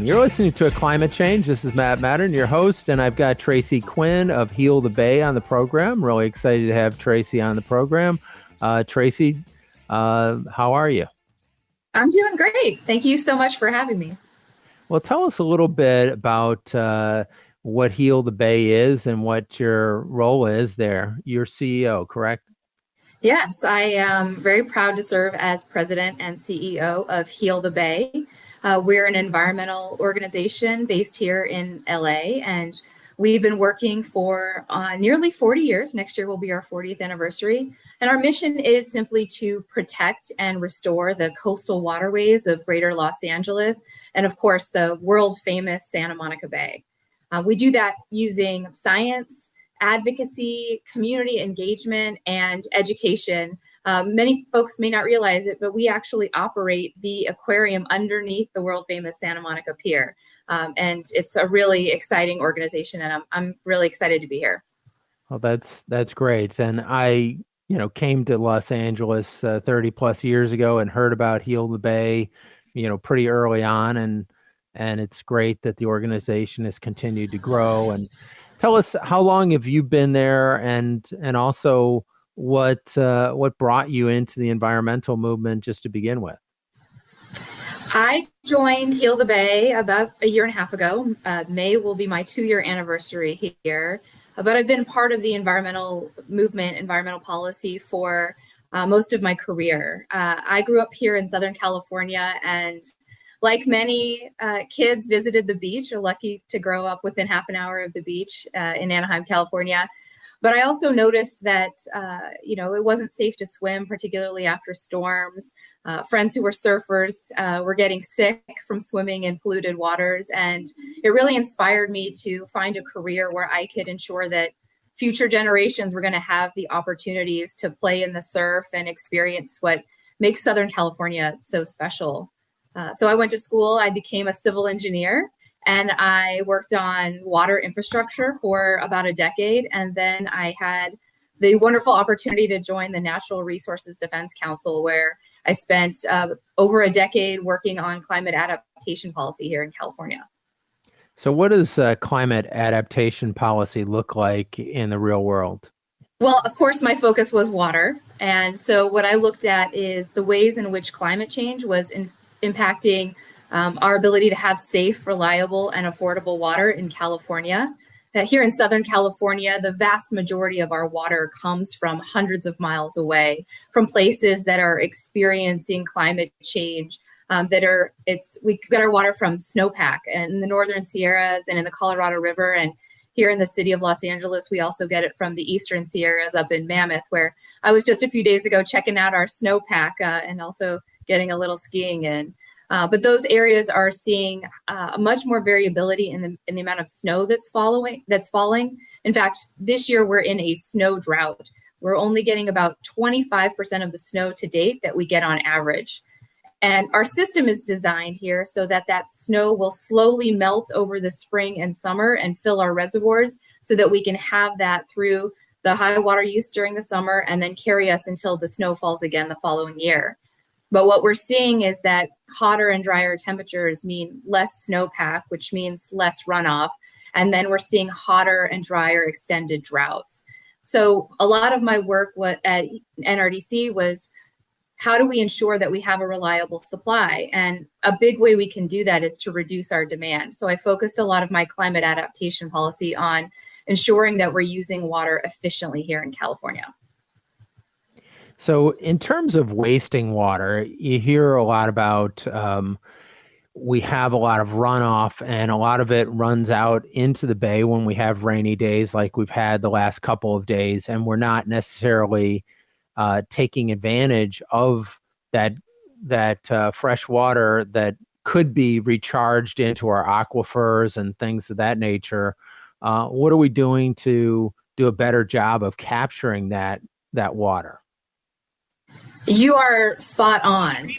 You're listening to A Climate Change. This is Matern, your host, and I've got Tracy Quinn of Heal the Bay on the program. Really excited to have Tracy on the program. Tracy, how are you? I'm doing great. Thank you so much for having me. Well, tell us a little bit about what Heal the Bay is and what your role is there. You're CEO, correct? Yes, I am very proud to serve as president and CEO of Heal the Bay. We're an environmental organization based here in LA, and we've been working for nearly 40 years. Next year will be our 40th anniversary. And our mission is simply to protect and restore the coastal waterways of greater Los Angeles, and of course, the world famous Santa Monica Bay. We do that using science, advocacy, community engagement, and education. Many folks may not realize it, but we actually operate the aquarium underneath the world famous Santa Monica Pier. And it's a really exciting organization, and I'm really excited to be here. Well, that's great. And I, came to Los Angeles 30 plus years ago and heard about Heal the Bay, pretty early on. And it's great that the organization has continued to grow. And tell us, how long have you been there, and also what brought you into the environmental movement just to begin with? I joined Heal the Bay about a year and a half ago. May will be my 2-year anniversary here. But I've been part of the environmental movement, environmental policy for most of my career. I grew up here in Southern California, and like many kids, visited the beach. Are lucky to grow up within half an hour of the beach in Anaheim, California. But I also noticed that, it wasn't safe to swim, particularly after storms. Friends who were surfers were getting sick from swimming in polluted waters. And it really inspired me to find a career where I could ensure that future generations were going to have the opportunities to play in the surf and experience what makes Southern California so special. So I went to school, I became a civil engineer, and I worked on water infrastructure for about a decade. And then I had the wonderful opportunity to join the Natural Resources Defense Council, where I spent over a decade working on climate adaptation policy here in California. So what does climate adaptation policy look like in the real world? Well, of course, my focus was water. And so what I looked at is the ways in which climate change was impacting our ability to have safe, reliable, and affordable water in California. Here in Southern California, the vast majority of our water comes from hundreds of miles away, from places that are experiencing climate change. We get our water from snowpack and in the Northern Sierras and in the Colorado River. And here in the city of Los Angeles, we also get it from the Eastern Sierras up in Mammoth, where I was just a few days ago checking out our snowpack and also getting a little skiing in. But those areas are seeing much more variability in the amount of snow that's falling. In fact, this year we're in a snow drought. We're only getting about 25% of the snow to date that we get on average. And our system is designed here so that snow will slowly melt over the spring and summer and fill our reservoirs so that we can have that through the high water use during the summer and then carry us until the snow falls again the following year. But what we're seeing is that hotter and drier temperatures mean less snowpack, which means less runoff. And then we're seeing hotter and drier extended droughts. So a lot of my work at NRDC was, how do we ensure that we have a reliable supply? And a big way we can do that is to reduce our demand. So I focused a lot of my climate adaptation policy on ensuring that we're using water efficiently here in California. So in terms of wasting water, you hear a lot about we have a lot of runoff, and a lot of it runs out into the bay when we have rainy days like we've had the last couple of days, and we're not necessarily taking advantage of that fresh water that could be recharged into our aquifers and things of that nature. What are we doing to do a better job of capturing that water? You are spot on.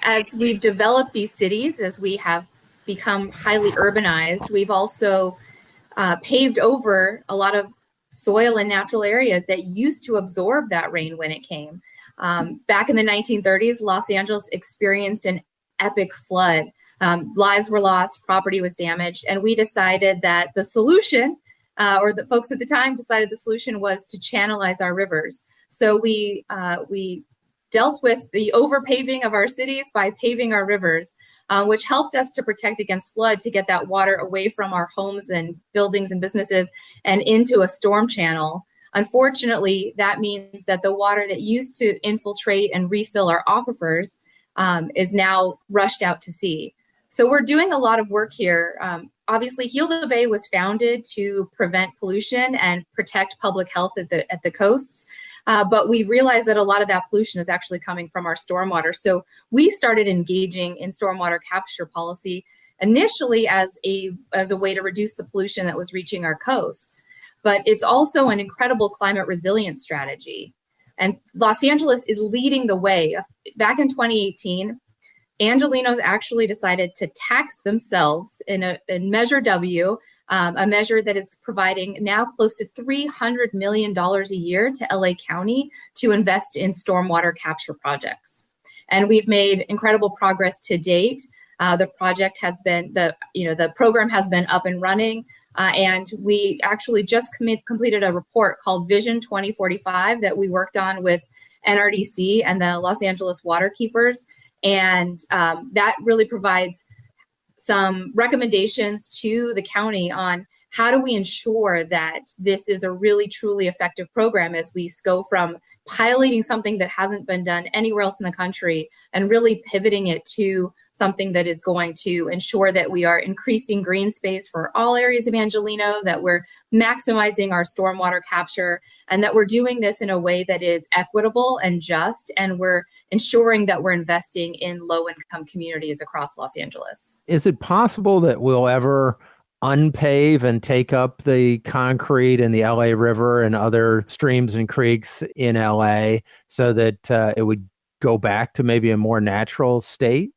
As we've developed these cities, as we have become highly urbanized, we've also paved over a lot of soil and natural areas that used to absorb that rain when it came. Back in the 1930s, Los Angeles experienced an epic flood Lives were lost, property was damaged, and we decided that the solution, or the folks at the time decided the solution was to channelize our rivers. So we dealt with the overpaving of our cities by paving our rivers, which helped us to protect against flood, to get that water away from our homes and buildings and businesses and into a storm channel. Unfortunately, that means that the water that used to infiltrate and refill our aquifers is now rushed out to sea. So we're doing a lot of work here. Obviously, Heal the Bay was founded to prevent pollution and protect public health at the coasts. But we realized that a lot of that pollution is actually coming from our stormwater. So we started engaging in stormwater capture policy initially as a way to reduce the pollution that was reaching our coasts. But it's also an incredible climate resilience strategy. And Los Angeles is leading the way. Back in 2018, Angelenos actually decided to tax themselves in Measure W, a measure that is providing now close to $300 million a year to LA County to invest in stormwater capture projects. And we've made incredible progress to date. The project has been, the program has been up and running. And we actually just completed a report called Vision 2045 that we worked on with NRDC and the Los Angeles Waterkeepers. And that really provides some recommendations to the county on how do we ensure that this is a really truly effective program as we go from piloting something that hasn't been done anywhere else in the country and really pivoting it to something that is going to ensure that we are increasing green space for all areas of Angeleno, that we're maximizing our stormwater capture, and that we're doing this in a way that is equitable and just, and we're ensuring that we're investing in low-income communities across Los Angeles. Is it possible that we'll ever unpave and take up the concrete in the LA River and other streams and creeks in LA so that it would go back to maybe a more natural state?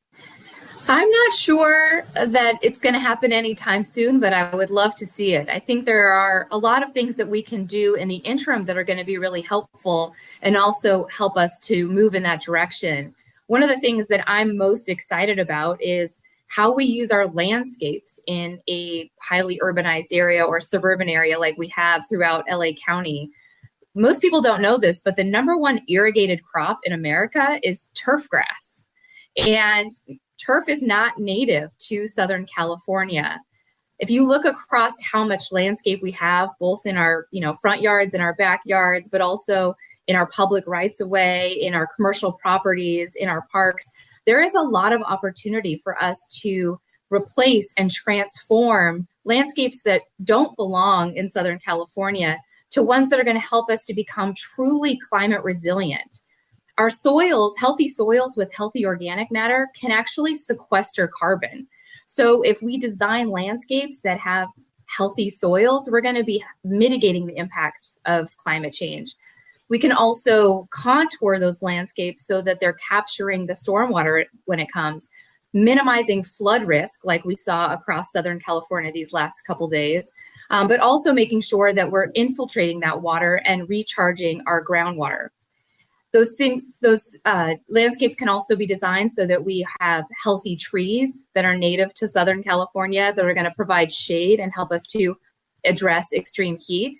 I'm not sure that it's going to happen anytime soon, but I would love to see it. I think there are a lot of things that we can do in the interim that are going to be really helpful and also help us to move in that direction. One of the things that I'm most excited about is how we use our landscapes in a highly urbanized area or suburban area like we have throughout LA County. Most people don't know this, but the #1 irrigated crop in America is turf grass. And turf is not native to Southern California. If you look across how much landscape we have, both in our front yards and our backyards, but also in our public rights of way, in our commercial properties, in our parks, there is a lot of opportunity for us to replace and transform landscapes that don't belong in Southern California to ones that are going to help us to become truly climate resilient. Our soils, healthy soils with healthy organic matter, can actually sequester carbon. So if we design landscapes that have healthy soils, we're going to be mitigating the impacts of climate change. We can also contour those landscapes so that they're capturing the stormwater when it comes, minimizing flood risk like we saw across Southern California these last couple days, but also making sure that we're infiltrating that water and recharging our groundwater. Those landscapes can also be designed so that we have healthy trees that are native to Southern California that are going to provide shade and help us to address extreme heat.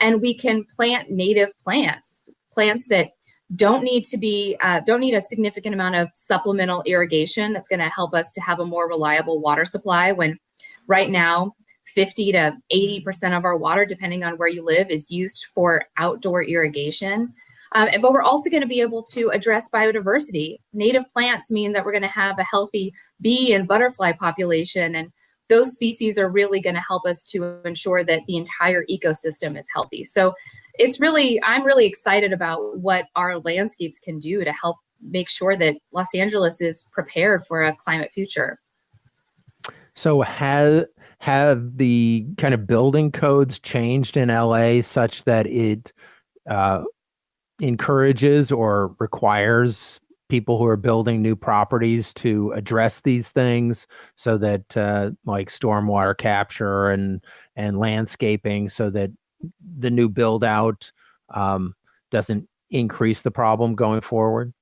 And we can plant native plants that don't need a significant amount of supplemental irrigation. That's going to help us to have a more reliable water supply when right now 50 to 80% of our water, depending on where you live, is used for outdoor irrigation. But we're also going to be able to address biodiversity. Native plants mean that we're going to have a healthy bee and butterfly population, and those species are really going to help us to ensure that the entire ecosystem is healthy. So I'm really excited about what our landscapes can do to help make sure that Los Angeles is prepared for a climate future. So have the kind of building codes changed in LA such that it encourages or requires people who are building new properties to address these things so that like stormwater capture and landscaping, so that the new build out doesn't increase the problem going forward?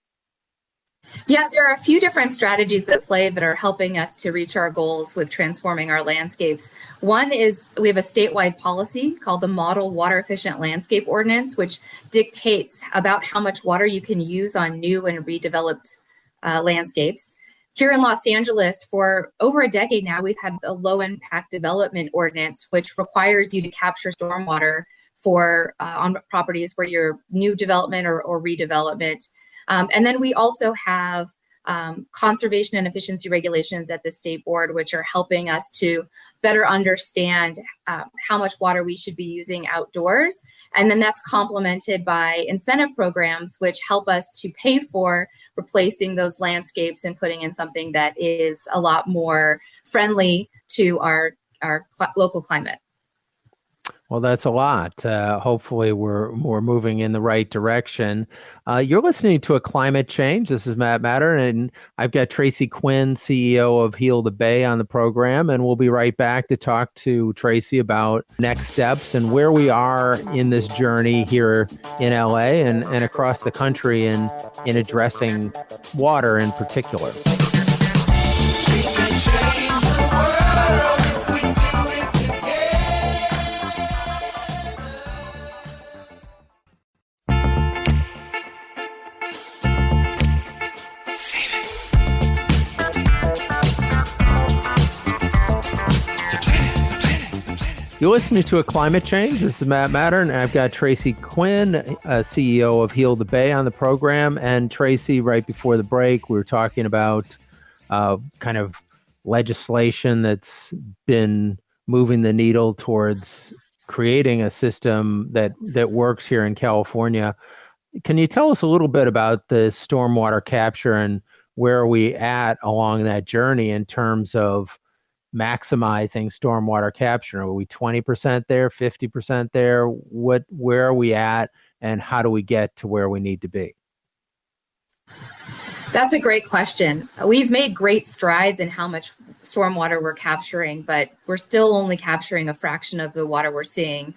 Yeah, there are a few different strategies that play that are helping us to reach our goals with transforming our landscapes. One is we have a statewide policy called the Model Water Efficient Landscape Ordinance, which dictates about how much water you can use on new and redeveloped landscapes. Here in Los Angeles, for over a decade now, we've had a low impact development ordinance, which requires you to capture stormwater for on properties where you're new development or redevelopment. And then we also have conservation and efficiency regulations at the state board, which are helping us to better understand how much water we should be using outdoors. And then that's complemented by incentive programs, which help us to pay for replacing those landscapes and putting in something that is a lot more friendly to our local climate. Well, that's a lot. Hopefully, we're moving in the right direction. You're listening to A Climate Change. This is Matern, and I've got Tracy Quinn, CEO of Heal the Bay, on the program, and we'll be right back to talk to Tracy about next steps and where we are in this journey here in LA and across the country in addressing water in particular. We can change the world if we do it together. You're listening to A Climate Change. This is Matern, and I've got Tracy Quinn, CEO of Heal the Bay, on the program. And Tracy, right before the break, we were talking about kind of legislation that's been moving the needle towards creating a system that works here in California. Can you tell us a little bit about the stormwater capture and where are we at along that journey in terms of maximizing stormwater capture? Are we 20% there, 50% there? Where are we at, and how do we get to where we need to be? That's a great question. We've made great strides in how much stormwater we're capturing, but we're still only capturing a fraction of the water we're seeing.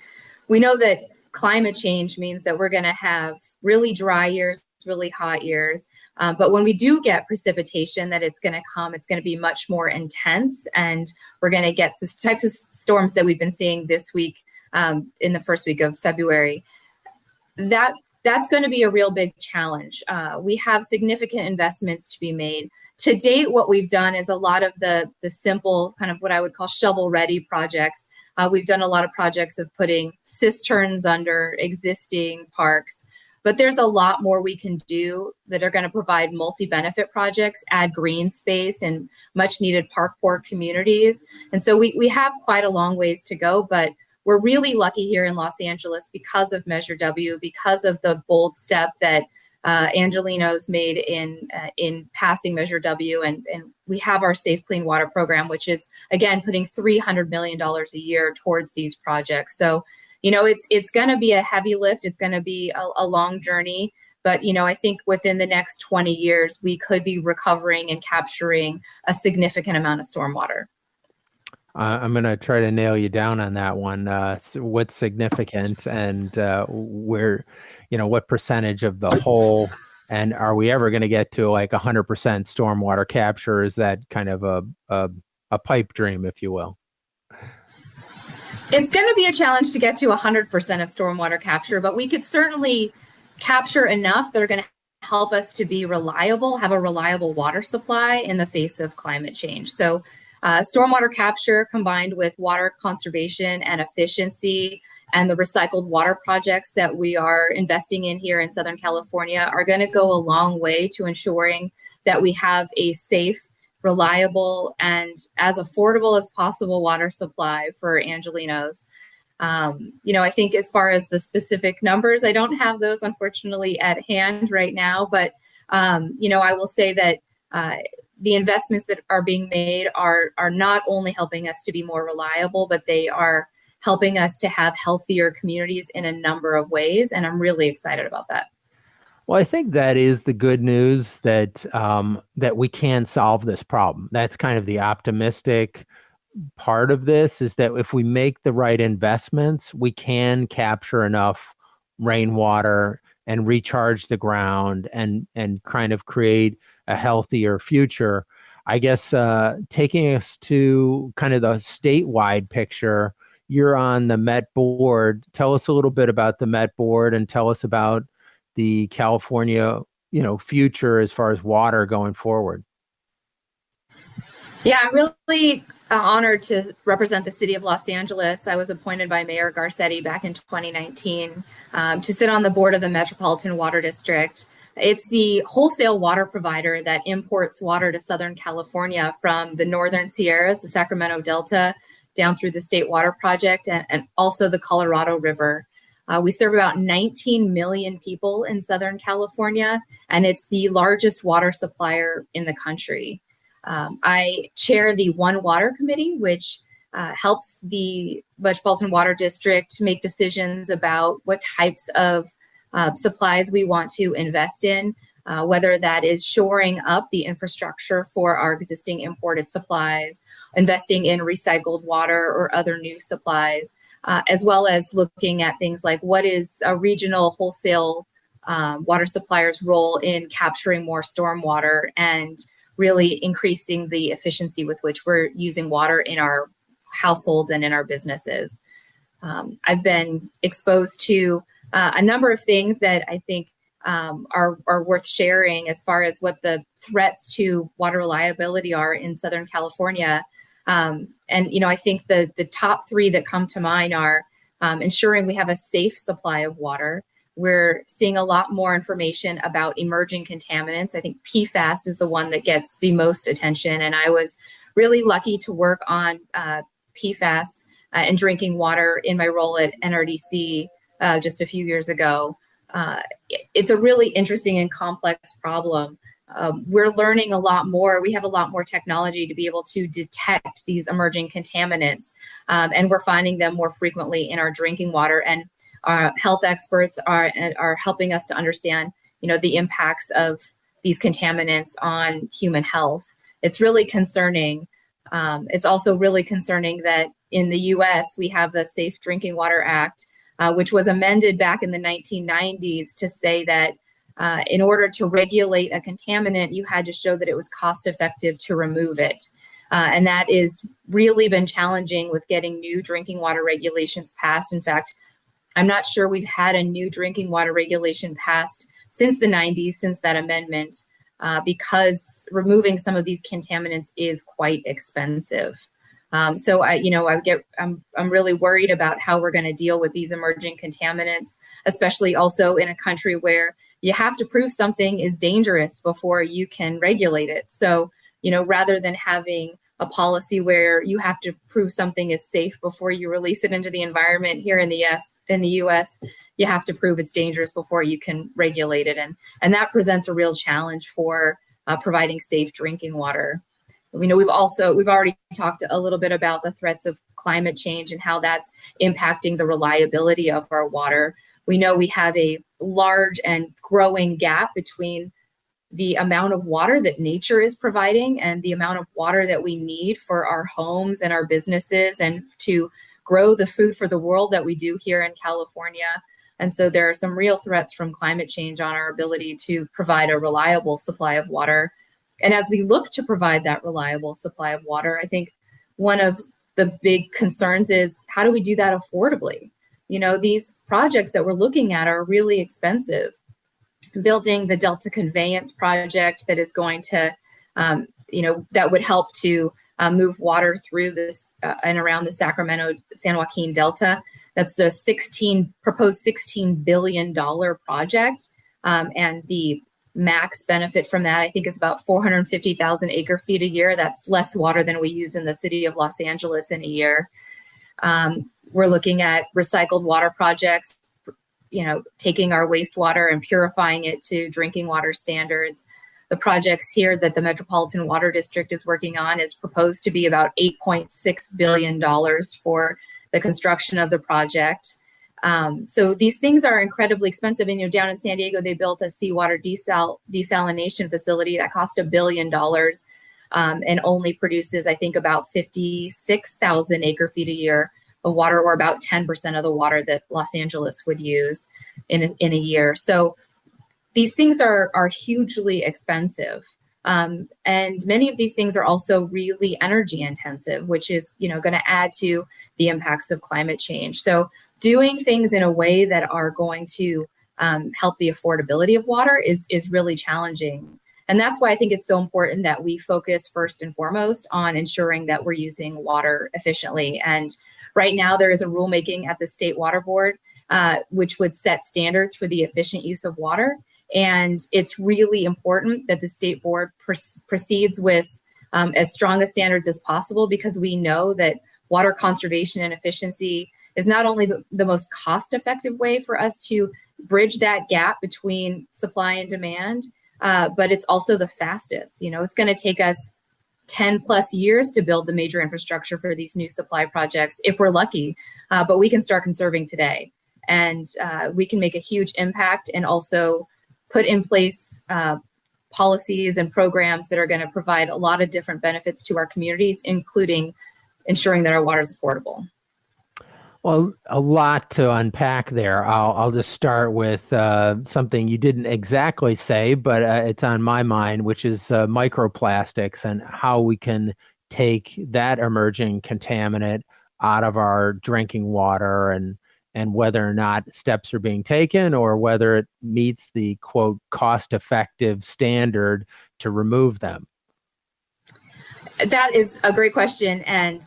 We know that climate change means that we're going to have really dry years, really hot years. But when we do get precipitation, that it's going to be much more intense, and we're going to get the types of storms that we've been seeing this week in the first week of February. That's going to be a real big challenge. We have significant investments to be made. To date, what we've done is a lot of the simple kind of what I would call shovel-ready projects. We've done a lot of projects of putting cisterns under existing parks. But there's a lot more we can do that are going to provide multi-benefit projects, add green space and much needed park port communities. And so we have quite a long ways to go, but we're really lucky here in Los Angeles because of Measure W, because of the bold step that Angelenos made in passing Measure W. And we have our Safe Clean Water program, which is, again, putting $300 million a year towards these projects. So it's going to be a heavy lift. It's going to be a long journey. But, I think within the next 20 years, we could be recovering and capturing a significant amount of stormwater. I'm going to try to nail you down on that one. What's significant and where, what percentage of the whole, and are we ever going to get to like 100% stormwater capture? Is that kind of a pipe dream, if you will? It's going to be a challenge to get to 100% of stormwater capture, but we could certainly capture enough that are going to help us to be reliable, have a reliable water supply in the face of climate change. So stormwater capture combined with water conservation and efficiency and the recycled water projects that we are investing in here in Southern California are going to go a long way to ensuring that we have a safe, reliable, and as affordable as possible water supply for Angelenos. I think as far as the specific numbers, I don't have those unfortunately at hand right now, but I will say that the investments that are being made are not only helping us to be more reliable, but they are helping us to have healthier communities in a number of ways, and I'm really excited about that. Well, I think that is the good news that we can solve this problem. That's kind of the optimistic part of this, is that if we make the right investments, we can capture enough rainwater and recharge the ground and kind of create a healthier future. I guess taking us to kind of the statewide picture, you're on the Met board. Tell us a little bit about the Met board and tell us about the California, future as far as water going forward. Yeah, I'm really honored to represent the city of Los Angeles. I was appointed by Mayor Garcetti back in 2019 to sit on the board of the Metropolitan Water District. It's the wholesale water provider that imports water to Southern California from the Northern Sierras, the Sacramento Delta, down through the State Water Project, and also the Colorado River. We serve about 19 million people in Southern California, and it's the largest water supplier in the country. I chair the One Water Committee, which helps the Metropolitan Water District make decisions about what types of supplies we want to invest in, whether that is shoring up the infrastructure for our existing imported supplies, investing in recycled water or other new supplies, as well as looking at things like what is a regional wholesale water supplier's role in capturing more stormwater and really increasing the efficiency with which we're using water in our households and in our businesses. I've been exposed to a number of things that I think are worth sharing as far as what the threats to water reliability are in Southern California. I think the top three that come to mind are ensuring we have a safe supply of water. We're seeing a lot more information about emerging contaminants. I think PFAS is the one that gets the most attention. And I was really lucky to work on PFAS and drinking water in my role at NRDC just a few years ago. It's a really interesting and complex problem. We're learning a lot more. We have a lot more technology to be able to detect these emerging contaminants, and we're finding them more frequently in our drinking water. And our health experts are helping us to understand, the impacts of these contaminants on human health. It's really concerning. It's also really concerning that in the U.S. we have the Safe Drinking Water Act, which was amended back in the 1990s to say that in order to regulate a contaminant, you had to show that it was cost effective to remove it. And that is really been challenging with getting new drinking water regulations passed. In fact, I'm not sure we've had a new drinking water regulation passed since the 90s, since that amendment, because removing some of these contaminants is quite expensive. I'm really worried about how we're going to deal with these emerging contaminants, especially also in a country where you have to prove something is dangerous before you can regulate it. So, rather than having a policy where you have to prove something is safe before you release it into the environment here in the US, you have to prove it's dangerous before you can regulate it. And that presents a real challenge for providing safe drinking water. We've already talked a little bit about the threats of climate change and how that's impacting the reliability of our water. We know we have a large and growing gap between the amount of water that nature is providing and the amount of water that we need for our homes and our businesses and to grow the food for the world that we do here in California. And so there are some real threats from climate change on our ability to provide a reliable supply of water. And as we look to provide that reliable supply of water, I think one of the big concerns is how do we do that affordably? These projects that we're looking at are really expensive. Building the Delta Conveyance Project that is going to, that would help to move water through this and around the Sacramento San Joaquin Delta. That's a proposed $16 billion project. And the max benefit from that, I think, is about 450,000 acre feet a year. That's less water than we use in the city of Los Angeles in a year. We're looking at recycled water projects, taking our wastewater and purifying it to drinking water standards. The projects here that the Metropolitan Water District is working on is proposed to be about $8.6 billion for the construction of the project. So these things are incredibly expensive. And down in San Diego, they built a seawater desalination facility that cost $1 billion and only produces, I think, about 56,000 acre feet a year of water, or about 10% of the water that Los Angeles would use in a year. So these things are hugely expensive. And many of these things are also really energy intensive, which is, going to add to the impacts of climate change. So doing things in a way that are going to help the affordability of water is really challenging. And that's why I think it's so important that we focus first and foremost on ensuring that we're using water efficiently. And right now there is a rulemaking at the State Water Board, which would set standards for the efficient use of water. And it's really important that the state board proceeds with as strong as standards as possible, because we know that water conservation and efficiency is not only the most cost-effective way for us to bridge that gap between supply and demand, but it's also the fastest. It's going to take us 10 plus years to build the major infrastructure for these new supply projects, if we're lucky, but we can start conserving today. And we can make a huge impact and also put in place policies and programs that are going to provide a lot of different benefits to our communities, including ensuring that our water is affordable. Well, a lot to unpack there. I'll just start with something you didn't exactly say, but it's on my mind, which is microplastics and how we can take that emerging contaminant out of our drinking water, and whether or not steps are being taken or whether it meets the, quote, cost-effective standard to remove them. That is a great question. And,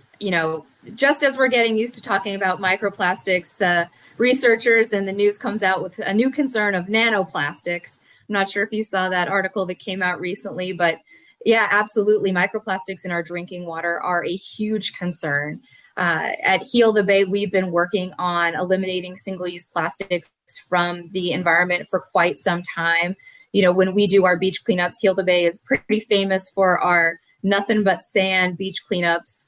just as we're getting used to talking about microplastics, the researchers and the news comes out with a new concern of nanoplastics. I'm not sure if you saw that article that came out recently, but yeah, absolutely. Microplastics in our drinking water are a huge concern. At Heal the Bay, we've been working on eliminating single-use plastics from the environment for quite some time. When we do our beach cleanups, Heal the Bay is pretty famous for our nothing but sand beach cleanups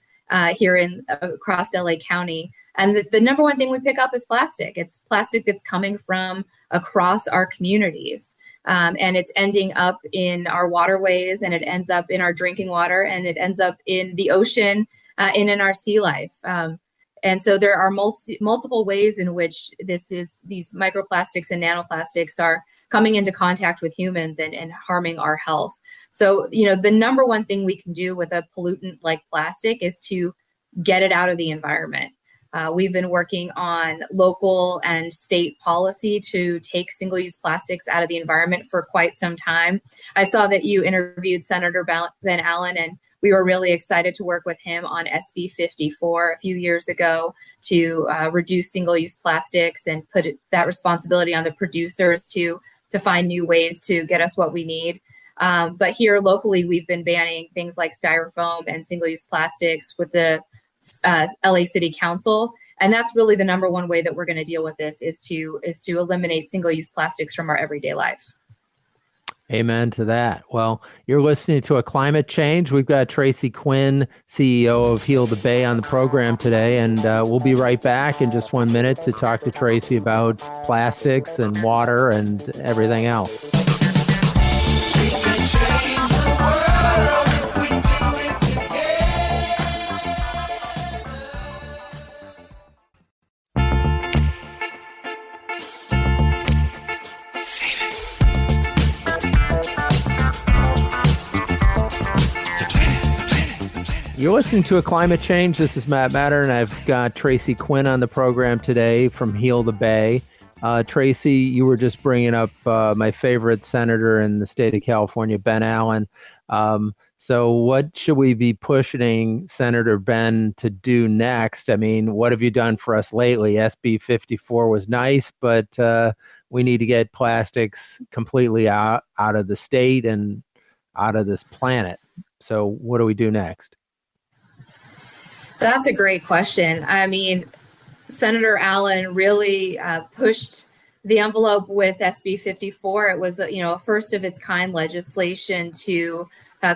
here across LA County. And the number one thing we pick up is plastic. It's plastic that's coming from across our communities. And it's ending up in our waterways, and it ends up in our drinking water, and it ends up in the ocean, and in our sea life. And so there are multiple ways in which these microplastics and nanoplastics are coming into contact with humans and harming our health. So, the number one thing we can do with a pollutant like plastic is to get it out of the environment. We've been working on local and state policy to take single-use plastics out of the environment for quite some time. I saw that you interviewed Senator Ben Allen, and we were really excited to work with him on SB 54 a few years ago to reduce single-use plastics and put that responsibility on the producers to find new ways to get us what we need. But here locally, we've been banning things like styrofoam and single-use plastics with the LA City Council. And that's really the number one way that we're going to deal with this is to eliminate single-use plastics from our everyday life. Amen to that. Well, you're listening to A Climate Change. We've got Tracy Quinn, CEO of Heal the Bay, on the program today, and we'll be right back in just 1 minute to talk to Tracy about plastics and water and everything else. We can change the world if we do it together. You're listening to A Climate Change. This is Matt Matern, and I've got Tracy Quinn on the program today from Heal the Bay. Tracy, you were just bringing up my favorite senator in the state of California, Ben Allen. So what should we be pushing Senator Ben to do next? I mean, what have you done for us lately? SB 54 was nice, but we need to get plastics completely out of the state and out of this planet. So what do we do next? That's a great question. I mean, Senator Allen really pushed the envelope with SB 54. It was, a first of its kind legislation to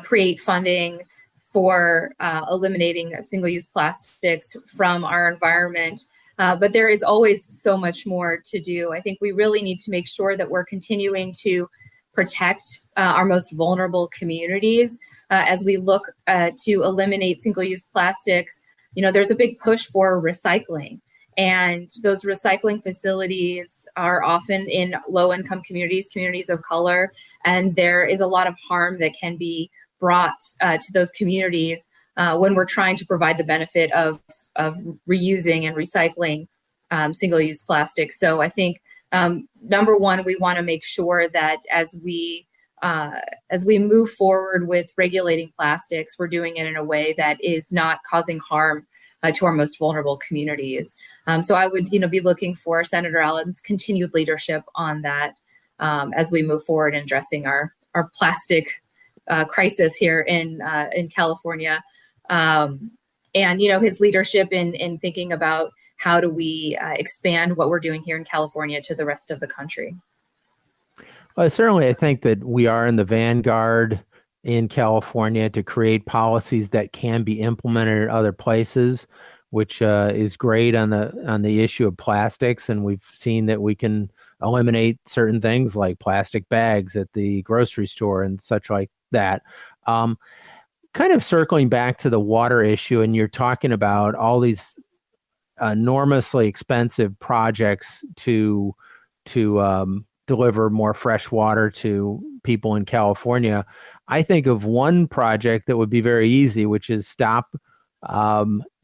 create funding for eliminating single-use plastics from our environment. But there is always so much more to do. I think we really need to make sure that we're continuing to protect our most vulnerable communities as we look to eliminate single-use plastics. There's a big push for recycling. And those recycling facilities are often in low-income communities, communities of color, and there is a lot of harm that can be brought to those communities when we're trying to provide the benefit of reusing and recycling single-use plastics. So I think number one, we want to make sure that as we move forward with regulating plastics, we're doing it in a way that is not causing harm to our most vulnerable communities. So I would, be looking for Senator Allen's continued leadership on that as we move forward in addressing our plastic crisis here in California, and his leadership in thinking about how do we expand what we're doing here in California to the rest of the country. Well, certainly, I think that we are in the vanguard in California to create policies that can be implemented in other places, which is great on the issue of plastics. And we've seen that we can eliminate certain things like plastic bags at the grocery store and such like that. Kind of circling back to the water issue, and you're talking about all these enormously expensive projects to deliver more fresh water to people in California. I think of one project that would be very easy, which is stop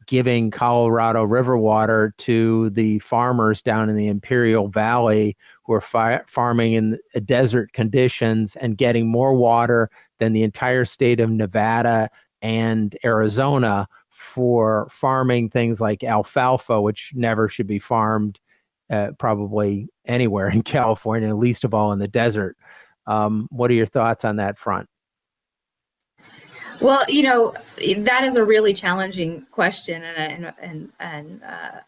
giving Colorado River water to the farmers down in the Imperial Valley who are farming in desert conditions and getting more water than the entire state of Nevada and Arizona for farming things like alfalfa, which never should be farmed probably anywhere in California, least of all in the desert. What are your thoughts on that front? Well, that is a really challenging question, and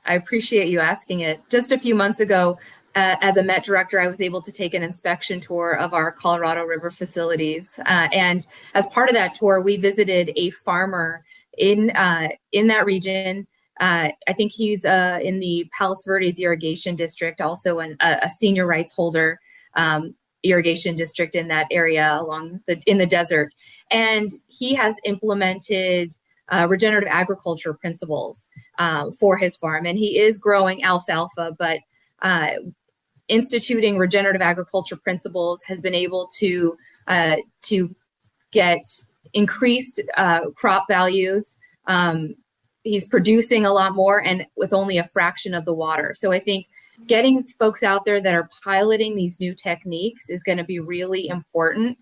I appreciate you asking it. Just a few months ago, as a Met director, I was able to take an inspection tour of our Colorado River facilities, and as part of that tour, we visited a farmer in that region. I think he's in the Palos Verdes irrigation district, also a senior rights holder irrigation district in that area in the desert. And he has implemented regenerative agriculture principles for his farm. And he is growing alfalfa, but instituting regenerative agriculture principles has been able to get increased crop values. He's producing a lot more and with only a fraction of the water. So I think getting folks out there that are piloting these new techniques is going to be really important,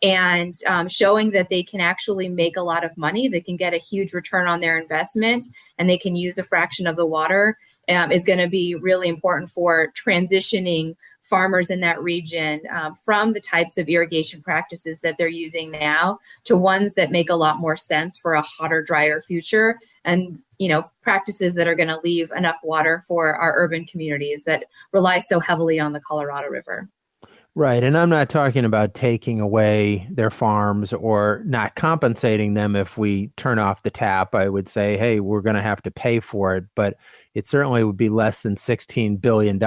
and showing that they can actually make a lot of money, they can get a huge return on their investment, and they can use a fraction of the water is going to be really important for transitioning farmers in that region from the types of irrigation practices that they're using now to ones that make a lot more sense for a hotter, drier future, and practices that are going to leave enough water for our urban communities that rely so heavily on the Colorado River. Right. And I'm not talking about taking away their farms or not compensating them if we turn off the tap. I would say, hey, we're going to have to pay for it, but it certainly would be less than $16 billion.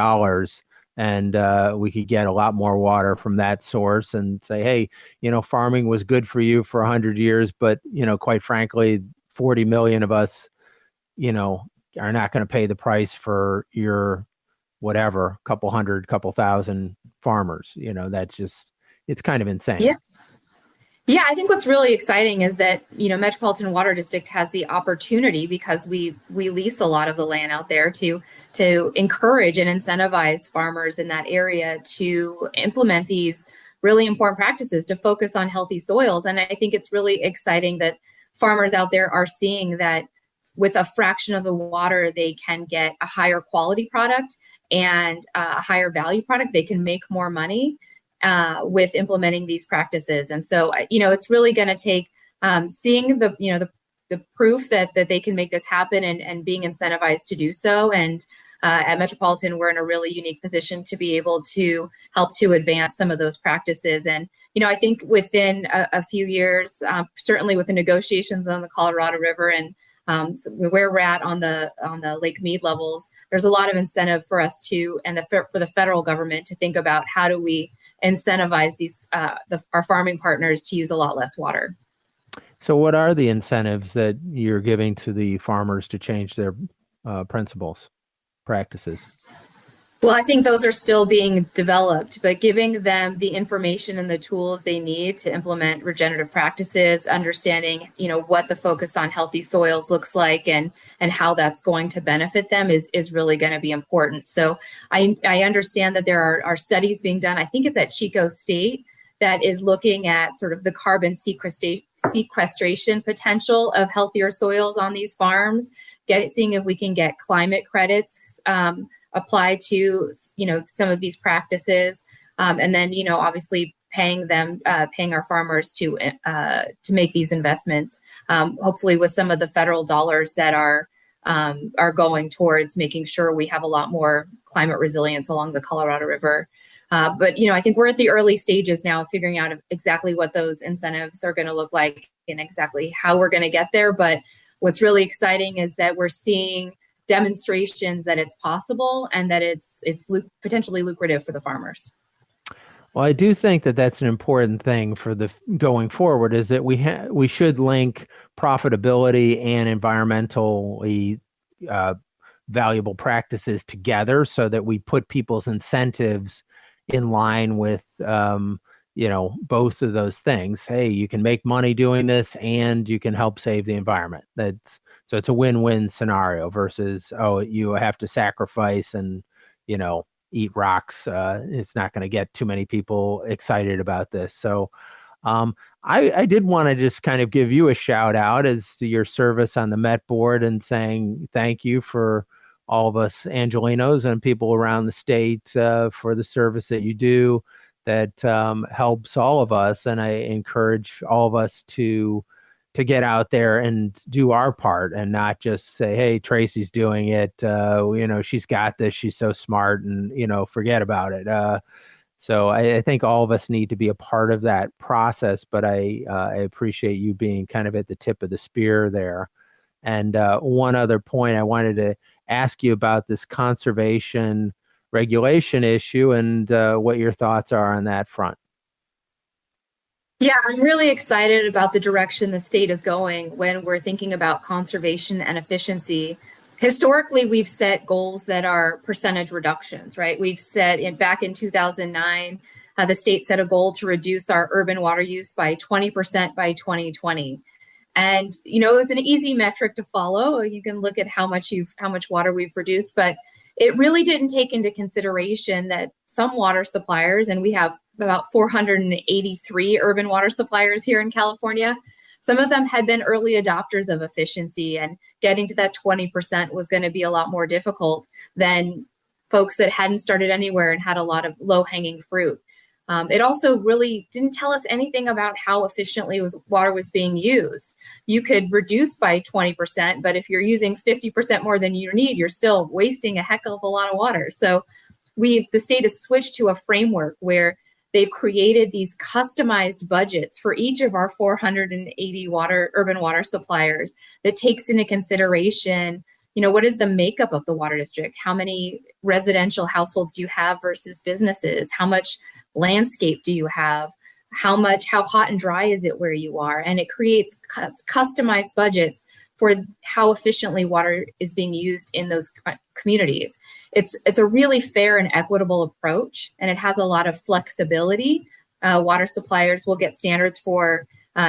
And we could get a lot more water from that source and say, hey, farming was good for you for 100 years, but, quite frankly, 40 million of us, are not going to pay the price for your whatever, couple hundred, couple thousand farmers. That's just, it's kind of insane. Yeah. Yeah, I think what's really exciting is that, Metropolitan Water District has the opportunity, because we lease a lot of the land out there, to encourage and incentivize farmers in that area to implement these really important practices, to focus on healthy soils. And I think it's really exciting that farmers out there are seeing that with a fraction of the water, they can get a higher quality product and a higher value product. They can make more money with implementing these practices. And so, it's really going to take seeing the proof that they can make this happen, and being incentivized to do so. And at Metropolitan, we're in a really unique position to be able to help to advance some of those practices. And, I think within a few years, certainly with the negotiations on the Colorado River and where we're at on the Lake Mead levels, there's a lot of incentive for us for the federal government to think about how do we incentivize these our farming partners to use a lot less water. So what are the incentives that you're giving to the farmers to change their principles? practices? Well, I think those are still being developed, but giving them the information and the tools they need to implement regenerative practices, understanding, what the focus on healthy soils looks like and how that's going to benefit them is really going to be important. So I understand that there are studies being done. I think it's at Chico State that is looking at sort of the carbon sequestration potential of healthier soils on these farms, seeing if we can get climate credits apply to some of these practices, and then obviously paying our farmers to make these investments, hopefully with some of the federal dollars that are going towards making sure we have a lot more climate resilience along the Colorado River. But I think we're at the early stages now of figuring out exactly what those incentives are going to look like and exactly how we're going to get there. But what's really exciting is that we're seeing demonstrations that it's possible and that it's potentially lucrative for the farmers. Well, I do think that that's an important thing for the going forward, is that we should link profitability and environmentally valuable practices together, so that we put people's incentives in line with both of those things. Hey, you can make money doing this and you can help save the environment. So it's a win-win scenario versus, you have to sacrifice and, eat rocks. It's not going to get too many people excited about this. So I did want to just kind of give you a shout out as to your service on the Met board and saying thank you for all of us Angelenos and people around the state for the service that you do that helps all of us. And I encourage all of us to get out there and do our part and not just say, hey, Tracy's doing it. She's got this. She's so smart and, forget about it. So I think all of us need to be a part of that process, but I appreciate you being kind of at the tip of the spear there. And one other point I wanted to ask you about this conservation regulation issue and what your thoughts are on that front. Yeah, I'm really excited about the direction the state is going when we're thinking about conservation and efficiency. Historically, we've set goals that are percentage reductions, right? We've set back in 2009, the state set a goal to reduce our urban water use by 20% by 2020. And, it was an easy metric to follow. You can look at how much water we've reduced, but it really didn't take into consideration that some water suppliers, and we have about 483 urban water suppliers here in California, some of them had been early adopters of efficiency, and getting to that 20% was going to be a lot more difficult than folks that hadn't started anywhere and had a lot of low-hanging fruit. It also really didn't tell us anything about how efficiently water was being used. You could reduce by 20%, but if you're using 50% more than you need, you're still wasting a heck of a lot of water. So the state has switched to a framework where they've created these customized budgets for each of our 480 urban water suppliers that takes into consideration, what is the makeup of the water district? How many residential households do you have versus businesses? How much landscape do you have? How hot and dry is it where you are? And it creates customized budgets for how efficiently water is being used in those communities. It's a really fair and equitable approach, and it has a lot of flexibility. Water suppliers will get standards for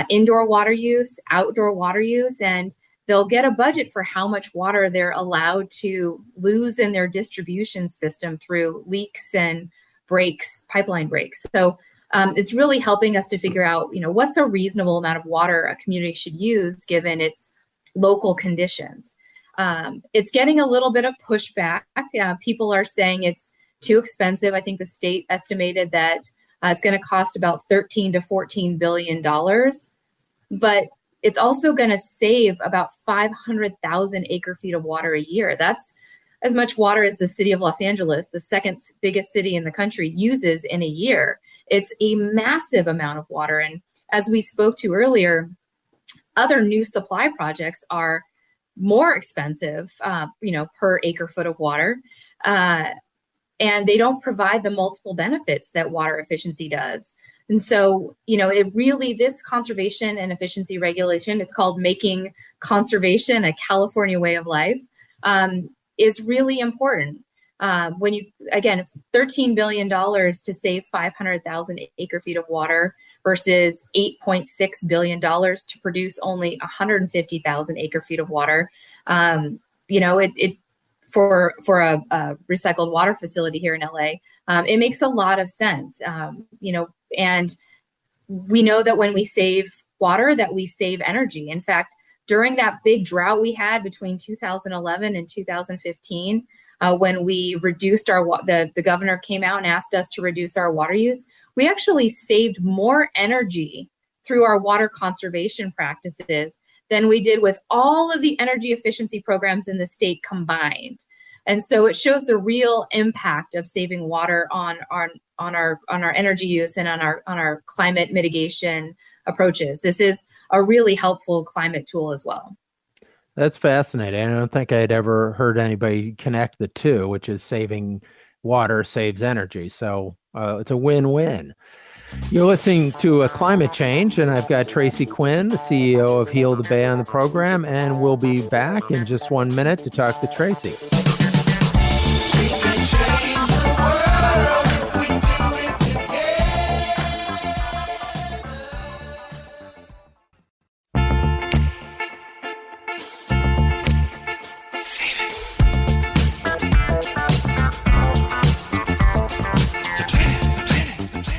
indoor water use, outdoor water use, and they'll get a budget for how much water they're allowed to lose in their distribution system through leaks and pipeline breaks. So it's really helping us to figure out, what's a reasonable amount of water a community should use given its local conditions. It's getting a little bit of pushback. People are saying it's too expensive. I think the state estimated that it's going to cost about $13 to $14 billion, but it's also going to save about 500,000 acre feet of water a year. That's as much water as the city of Los Angeles, the second biggest city in the country, uses in a year. It's a massive amount of water. And as we spoke to earlier, other new supply projects are more expensive, per acre foot of water. And they don't provide the multiple benefits that water efficiency does. And so, this conservation and efficiency regulation, it's called Making Conservation a California Way of Life. is really important. When you, again, $13 billion to save 500,000 acre feet of water versus $8.6 billion to produce only 150,000 acre feet of water. It for a recycled water facility here in LA, it makes a lot of sense. And we know that when we save water, that we save energy. In fact, during that big drought we had between 2011 and 2015, when we reduced the governor came out and asked us to reduce our water use, we actually saved more energy through our water conservation practices than we did with all of the energy efficiency programs in the state combined. And so it shows the real impact of saving water on our energy use and on our climate mitigation approaches. This is a really helpful climate tool as well. That's fascinating. I don't think I'd ever heard anybody connect the two, which is saving water saves energy. So it's a win-win. You're listening to Climate Change, and I've got Tracy Quinn, the CEO of Heal the Bay, on the program, and we'll be back in just 1 minute to talk to Tracy. We can change the world if we do it together.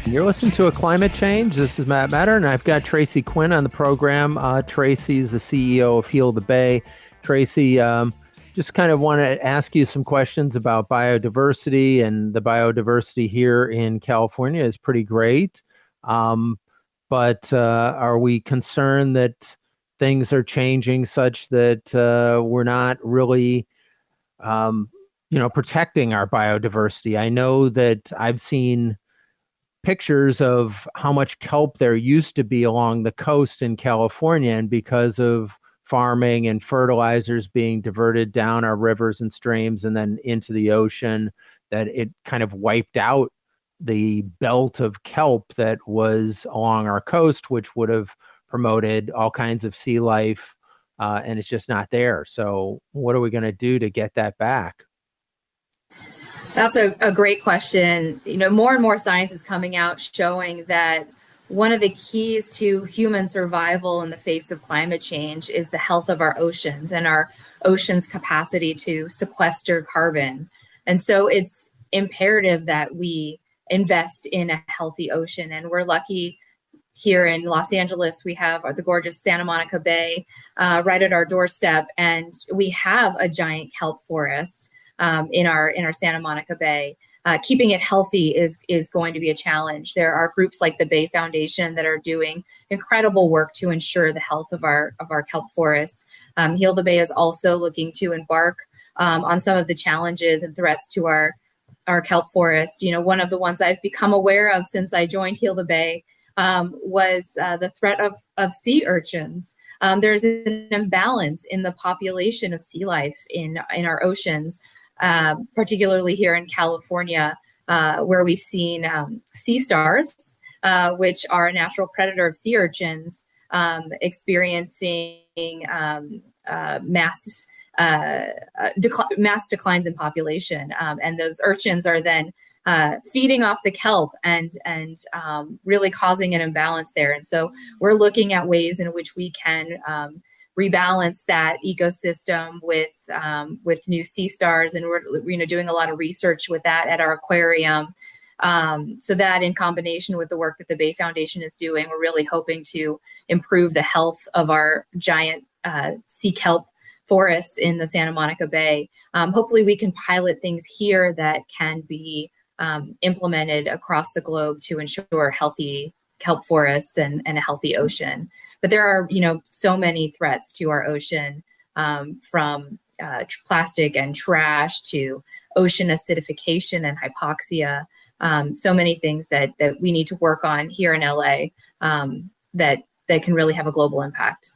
You're listening to Climate Change. This is Matern, and I've got Tracy Quinn on the program. Tracy is the CEO of Heal the Bay. Tracy, just kind of want to ask you some questions about biodiversity, and the biodiversity here in California is pretty great. But are we concerned that things are changing such that we're not really protecting our biodiversity? I know that I've seen pictures of how much kelp there used to be along the coast in California, and because of farming and fertilizers being diverted down our rivers and streams and then into the ocean, that it kind of wiped out the belt of kelp that was along our coast, which would have promoted all kinds of sea life, and it's just not there. So what are we going to do to get that back? That's a great question. More and more science is coming out showing that one of the keys to human survival in the face of climate change is the health of our oceans and our oceans' capacity to sequester carbon. And so it's imperative that we invest in a healthy ocean. And we're lucky here in Los Angeles, we have the gorgeous Santa Monica Bay right at our doorstep, and we have a giant kelp forest in our Santa Monica Bay. Keeping it healthy is going to be a challenge. There are groups like the Bay Foundation that are doing incredible work to ensure the health of our kelp forests. Heal the Bay is also looking to embark on some of the challenges and threats to our kelp forest. One of the ones I've become aware of since I joined Heal the Bay was the threat of sea urchins. There's an imbalance in the population of sea life in our oceans, particularly here in California, where we've seen sea stars, which are a natural predator of sea urchins, experiencing mass declines in population. And those urchins are then feeding off the kelp and really causing an imbalance there. And so we're looking at ways in which we can rebalance that ecosystem with new sea stars, and we're doing a lot of research with that at our aquarium. So that, in combination with the work that the Bay Foundation is doing, we're really hoping to improve the health of our giant sea kelp forests in the Santa Monica Bay. Hopefully we can pilot things here that can be implemented across the globe to ensure healthy kelp forests and a healthy ocean. But there are, so many threats to our ocean, from plastic and trash to ocean acidification and hypoxia. So many things that we need to work on here in LA that can really have a global impact.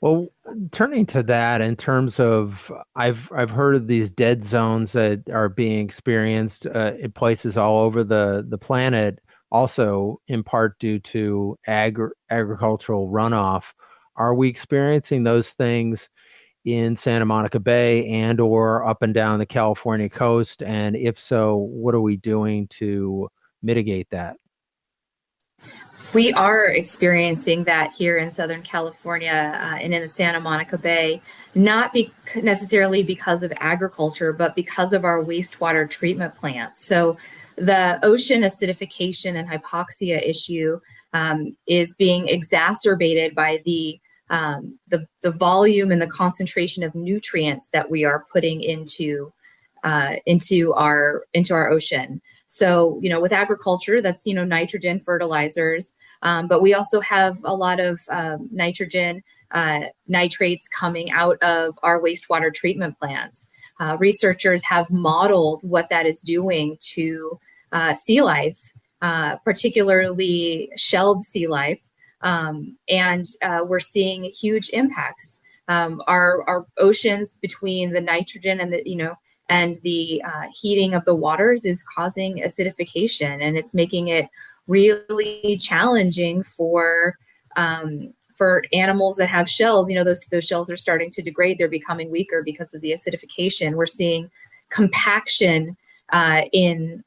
Well, turning to that, in terms of, I've heard of these dead zones that are being experienced in places all over the planet, also in part due to agricultural runoff. Are we experiencing those things in Santa Monica Bay and or up and down the California coast? And if so, what are we doing to mitigate that? We are experiencing that here in Southern California and in the Santa Monica Bay, not necessarily because of agriculture, but because of our wastewater treatment plants. So the ocean acidification and hypoxia issue is being exacerbated by the volume and the concentration of nutrients that we are putting into our ocean. So, with agriculture, that's, nitrogen fertilizers, but we also have a lot of nitrogen nitrates coming out of our wastewater treatment plants. Researchers have modeled what that is doing to sea life, particularly shelled sea life, and we're seeing huge impacts. Our oceans, between the nitrogen and the heating of the waters, is causing acidification, and it's making it really challenging for animals that have shells. Those shells are starting to degrade. They're becoming weaker because of the acidification. We're seeing compaction in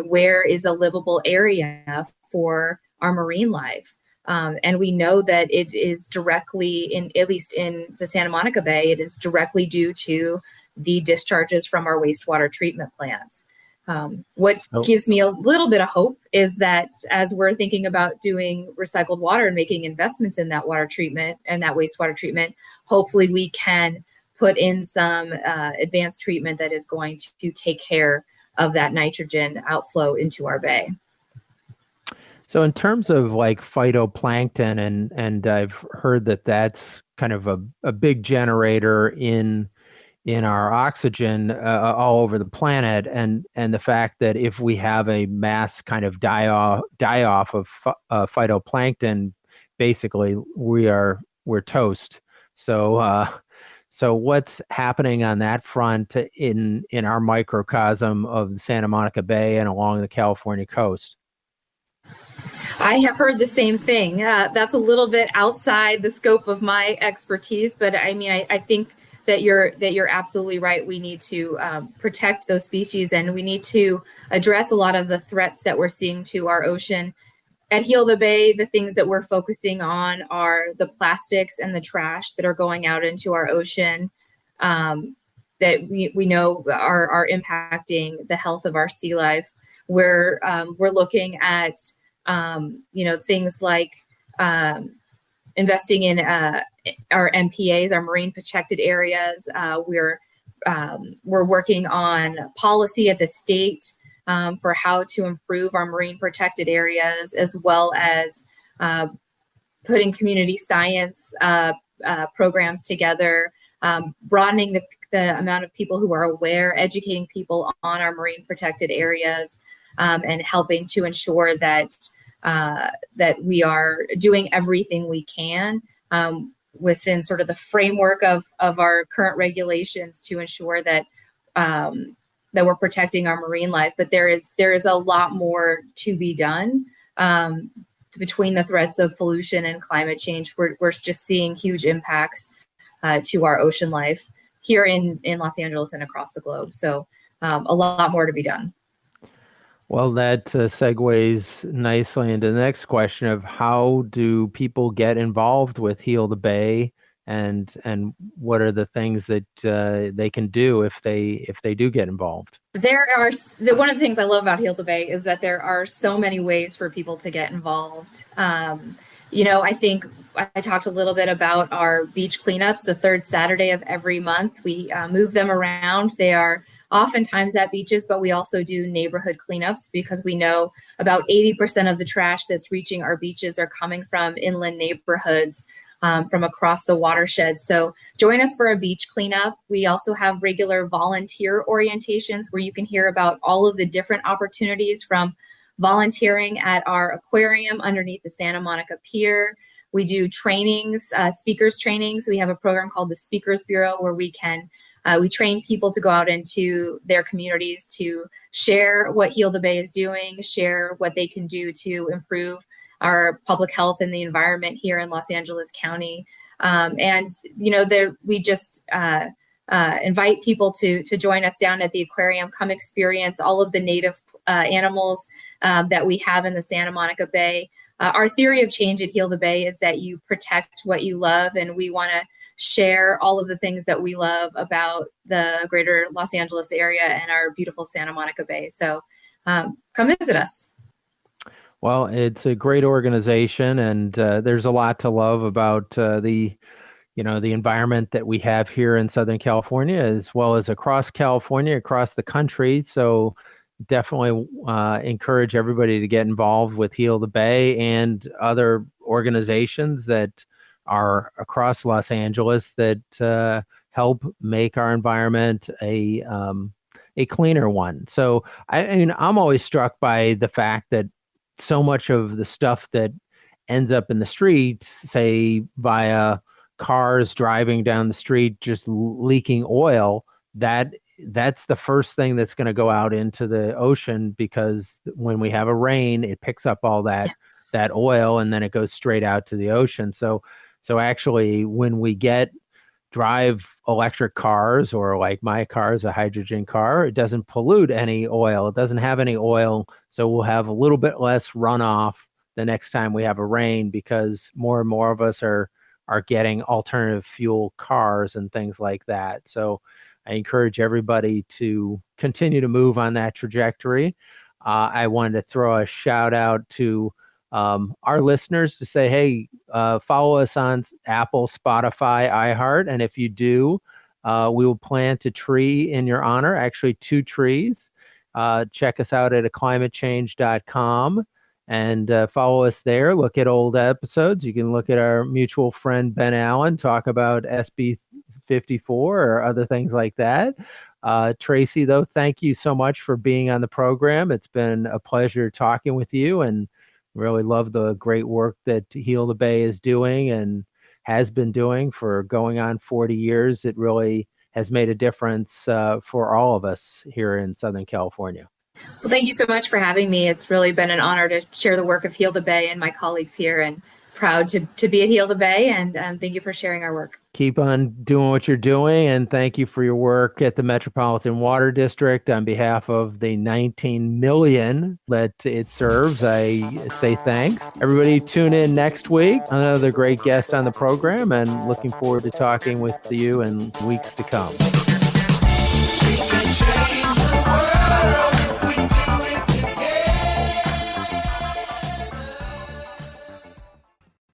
where is a livable area for our marine life. And we know that it is directly, at least in the Santa Monica Bay, it is directly due to the discharges from our wastewater treatment plants. What gives me a little bit of hope is that as we're thinking about doing recycled water and making investments in that water treatment and that wastewater treatment, hopefully we can put in some advanced treatment that is going to take care of that nitrogen outflow into our bay. So in terms of like phytoplankton, and I've heard that that's kind of a big generator in our oxygen all over the planet, and the fact that if we have a mass kind of die off of phytoplankton, basically we're toast. So what's happening on that front in our microcosm of the Santa Monica Bay and along the California coast? I have heard the same thing. That's a little bit outside the scope of my expertise, but I think that you're absolutely right. We need to protect those species, and we need to address a lot of the threats that we're seeing to our ocean. At Heal the Bay, the things that we're focusing on are the plastics and the trash that are going out into our ocean, that we know are impacting the health of our sea life. We're looking at things like investing in our MPAs, our marine protected areas. We're working on policy at the state for how to improve our marine protected areas, as well as putting community science programs together, broadening the amount of people who are aware, educating people on our marine protected areas, and helping to ensure that we are doing everything we can within sort of the framework of our current regulations to ensure that that we're protecting our marine life. But there is a lot more to be done between the threats of pollution and climate change. We're just seeing huge impacts to our ocean life here in Los Angeles and across the globe. So a lot more to be done. Well, that segues nicely into the next question of how do people get involved with Heal the Bay, and what are the things that they can do if they do get involved? One of the things I love about Heal the Bay is that there are so many ways for people to get involved. I think I talked a little bit about our beach cleanups, the third Saturday of every month. We move them around. They are oftentimes at beaches, but we also do neighborhood cleanups because we know about 80% of the trash that's reaching our beaches are coming from inland neighborhoods, from across the watershed. So join us for a beach cleanup. We also have regular volunteer orientations where you can hear about all of the different opportunities, from volunteering at our aquarium underneath the Santa Monica Pier. We do trainings, speakers trainings. We have a program called the Speakers Bureau where we train people to go out into their communities to share what Heal the Bay is doing, share what they can do to improve our public health and the environment here in Los Angeles County. And there we just invite people to join us down at the aquarium. Come experience all of the native animals that we have in the Santa Monica Bay. Our theory of change at Heal the Bay is that you protect what you love, and we want to share all of the things that we love about the greater Los Angeles area and our beautiful Santa Monica Bay. So come visit us. Well, it's a great organization, and there's a lot to love about the environment that we have here in Southern California, as well as across California, across the country. So definitely encourage everybody to get involved with Heal the Bay and other organizations that are across Los Angeles that help make our environment a cleaner one. So I mean, I'm always struck by the fact that so much of the stuff that ends up in the streets, say via cars driving down the street, just leaking oil, that's the first thing that's going to go out into the ocean, because when we have a rain, it picks up all that oil, and then it goes straight out to the ocean. So actually, when we drive electric cars, or like my car is a hydrogen car, it doesn't pollute any oil. It doesn't have any oil. So we'll have a little bit less runoff the next time we have a rain, because more and more of us are getting alternative fuel cars and things like that. So I encourage everybody to continue to move on that trajectory. I wanted to throw a shout out to our listeners to say, hey, follow us on Apple, Spotify, iHeart. And if you do, we will plant a tree in your honor, actually 2 trees. Check us out at aclimatechange.com and follow us there. Look at old episodes. You can look at our mutual friend, Ben Allen, talk about SB 54 or other things like that. Tracy, though, thank you so much for being on the program. It's been a pleasure talking with you, and really love the great work that Heal the Bay is doing and has been doing for going on 40 years. It really has made a difference for all of us here in Southern California. Well, thank you so much for having me. It's really been an honor to share the work of Heal the Bay and my colleagues here, and proud to be at Heal the Bay. And thank you for sharing our work. Keep on doing what you're doing, and thank you for your work at the Metropolitan Water District. On behalf of the 19 million that it serves, I say thanks. Everybody tune in next week. Another great guest on the program, and looking forward to talking with you in weeks to come. We can change the world.